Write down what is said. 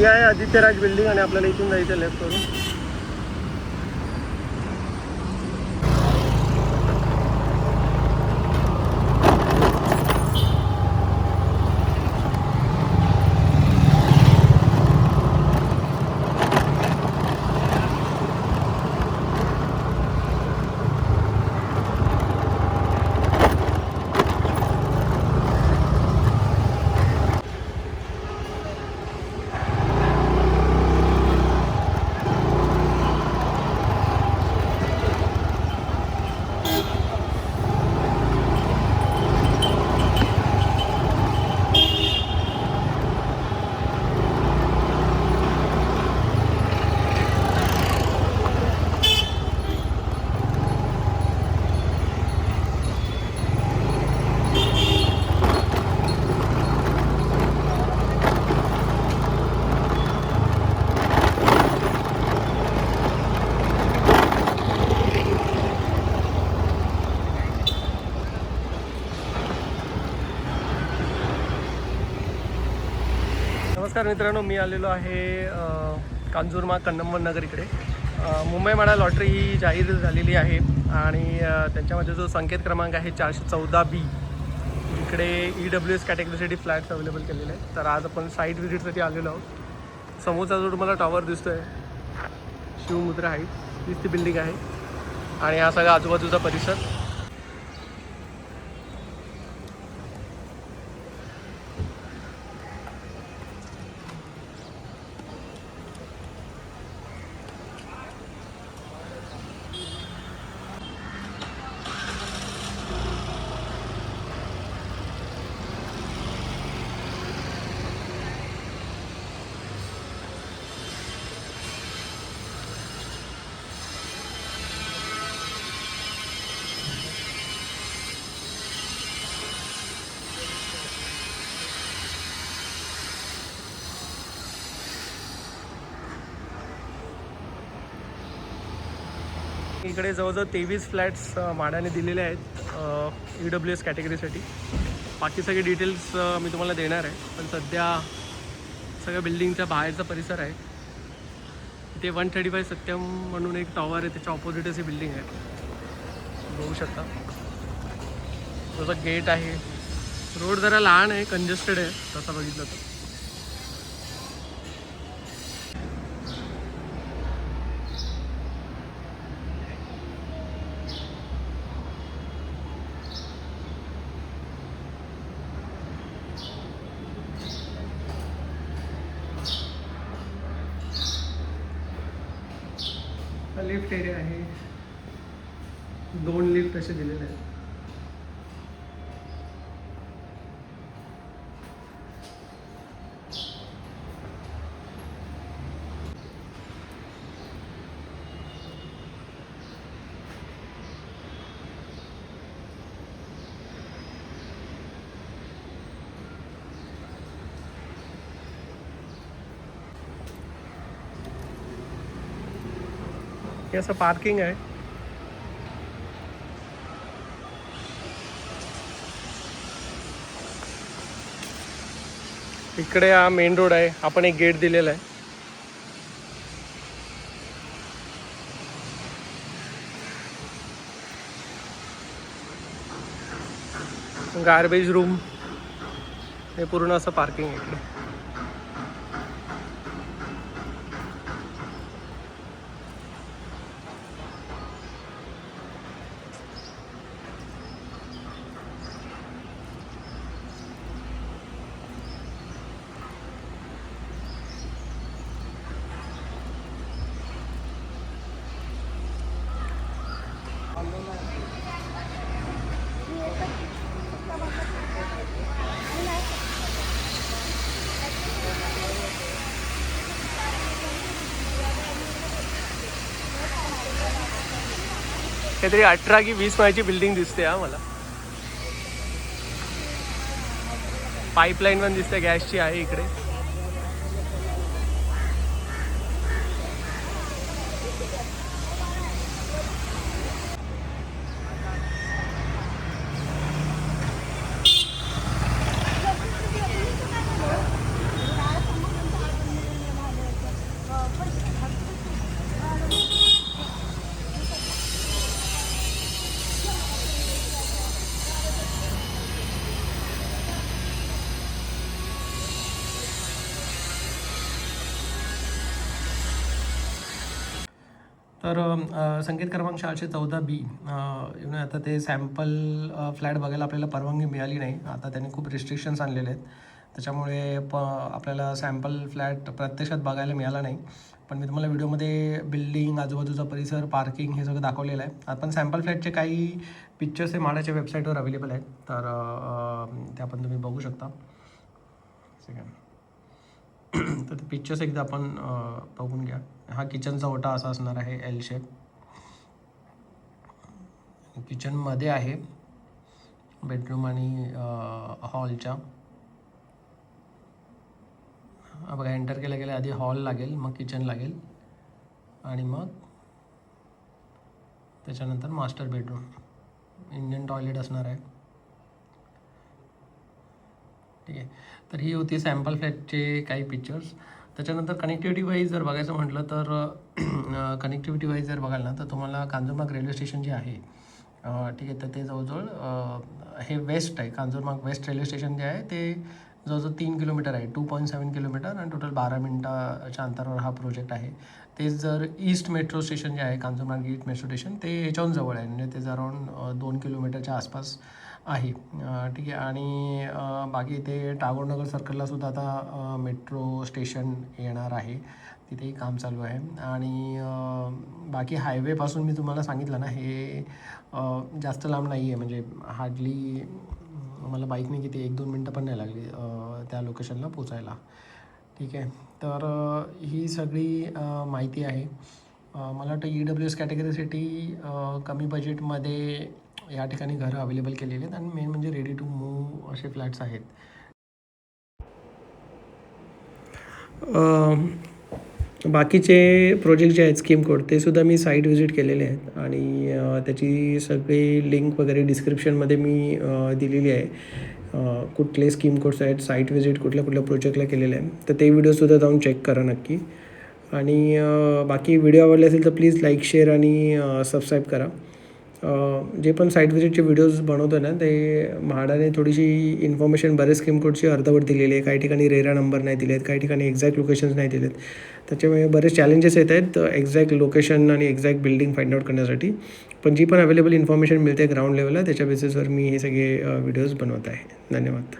ही आहे आदित्यराज बिल्डिंग आणि आपल्याला इथून जायचं लेफ्ट करून. नमस्कार मित्रांनो, मी आलेलो आहे कांजूरमार्ग कन्नमवन नगर इकडे. मुंबई म्हाडा लॉटरी ही जाहीर झालेली आहे आणि त्यांच्यामध्ये जो संकेत क्रमांक आहे 414B, इकडे EWS कॅटेगरीसाठी फ्लॅट्स अवेलेबल केलेले आहेत. तर आज आपण साईट व्हिजिटसाठी आलेलो आहोत. समोरचा जो तुम्हाला टॉवर दिसतो आहे शिवमुद्रा हाईट, तीच ती बिल्डिंग आहे आणि हा सगळा आजूबाजूचा परिसर. इकडे जवळजवळ 23 फ्लॅट्स म्हाडाने दिलेले आहेत EWS कॅटेगरीसाठी. बाकी सगळे डिटेल्स मी तुम्हाला देणार आहे, पण सध्या सगळ्या बिल्डिंगच्या बाहेरचा परिसर आहे. इथे 135 सत्यम म्हणून एक टॉवर आहे, त्याच्या ऑपोजिटच ही बिल्डिंग आहे, बघू शकता. जसं गेट आहे, रोड जरा लहान आहे, कंजेस्टेड आहे तसं बघितलं तर. लिफ्ट एरिया आहे, 2 लिफ्ट असे दिलेले आहेत. हे असं पार्किंग आहे. इकडे हा मेन रोड आहे, आपण एक गेट दिलेला आहे. गार्बेज रूम, हे पूर्ण असं पार्किंग आहे इकडे. काहीतरी 18 की 20 माळ्याची बिल्डिंग दिसते हा मला. पाईपलाईन पण दिसते, गॅसची आहे इकडे. तर संकेत क्रमांक 414B आता ते सॅम्पल फ्लॅट बघायला आपल्याला परवानगी मिळाली नाही. आता त्यांनी खूप रिस्ट्रिक्शन्स आणलेले आहेत, त्याच्यामुळे आपल्याला सॅम्पल फ्लॅट प्रत्यक्षात बघायला मिळाला नाही. पण मी तुम्हाला व्हिडिओमध्ये बिल्डिंग, आजूबाजूचा परिसर, पार्किंग हे सगळं दाखवलेलं आहे. आपण सॅम्पल फ्लॅटचे काही पिक्चर्स हे म्हाडाच्या वेबसाईटवर अवेलेबल आहेत, तर ते आपण तुम्ही बघू शकता. तर ते पिक्चर्स एकदा आपण बघून घ्या. हा किचनचा ओटा असा असणार आहे, एल शेप. किचनमध्ये आहे बेडरूम आणि हॉलच्या. बघा, एंटर केल्या गेल्या आधी हॉल लागेल, मग किचन लागेल आणि मग त्याच्यानंतर मास्टर बेडरूम. इंडियन टॉयलेट असणार आहे. ठीक आहे, तर ही होती सॅम्पल फ्लॅटचे काही पिक्चर्स. त्याच्यानंतर कनेक्टिव्हिटी वाईज जर बघायचं म्हटलं तर कनेक्टिव्हिटी वाईज जर बघाल ना, तर तुम्हाला कांजूरमार्ग रेल्वे स्टेशन जे आहे, ठीक आहे, तर ते जवळजवळ हे वेस्ट आहे. कांजूरमार्ग वेस्ट रेल्वे स्टेशन जे आहे ते जवळजवळ 3 किलोमीटर आहे, 2.7 किलोमीटर, आणि टोटल 12 मिनटाच्या अंतरावर हा प्रोजेक्ट आहे. तेच जर ईस्ट मेट्रो स्टेशन जे आहे, कांजूरमार्ग ईस्ट मेट्रो स्टेशन, ते याच्याहून जवळ आहे, म्हणजे ते अराऊंड 2 किलोमीटरच्या आसपास आहे. ठीक आहे, आणि बाकी ते टागोरनगर सर्कललासुद्धा आता मेट्रो स्टेशन येणार आहे, तिथेही काम चालू आहे. आणि बाकी हायवेपासून मी तुम्हाला सांगितलं ना, हे जास्त लांब नाही आहे, म्हणजे हार्डली मला बाईकने किती 1-2 मिनटं पण नाही लागली त्या लोकेशनला पोचायला. ठीक आहे, तर ही सगळी माहिती आहे. मला वाटतं EWS कॅटेगरीसाठी कमी बजेटमध्ये या ठिकाणी घरं अवेलेबल केलेली आहेत, आणि मेन म्हणजे रेडी टू मूव्ह असे फ्लॅट्स आहेत. बाकीचे प्रोजेक्ट जे आहेत स्कीम कोड, ते सुद्धा मी साईट व्हिजिट केलेले आहेत, आणि त्याची सगळी लिंक वगैरे डिस्क्रिप्शनमध्ये मी दिलेली आहे. कुठले स्कीम कोड्स आहेत, साईट व्हिजिट कुठल्या कुठल्या प्रोजेक्टला केलेले आहे, तर ते व्हिडिओसुद्धा जाऊन चेक करा नक्की. आणि बाकी व्हिडिओ आवडले असेल तर प्लीज लाईक, शेअर आणि सबस्क्राईब करा. जे पण साईट व्हिजिटचे व्हिडिओज बनवतो ना, ते म्हाडाने थोडीशी इन्फॉर्मेशन बरेच स्कीम कोडची अर्धवट दिलेली आहे. काही ठिकाणी रेरा नंबर नाही दिले आहेत, काही ठिकाणी एक्झॅक्ट लोकेशन्स नाही दिलेत. त्याच्यामुळे बरेच चॅलेंजेस येत आहेत एक्झॅक्ट लोकेशन आणि एक्झॅक्ट बिल्डिंग फाइंड आउट करण्यासाठी. पण जी पण अवेलेबल इन्फॉर्मेशन मिळते ग्राउंड लेवलला, त्याच्या बेसिसवर मी हे सगळे व्हिडिओज बनवत आहे. धन्यवाद.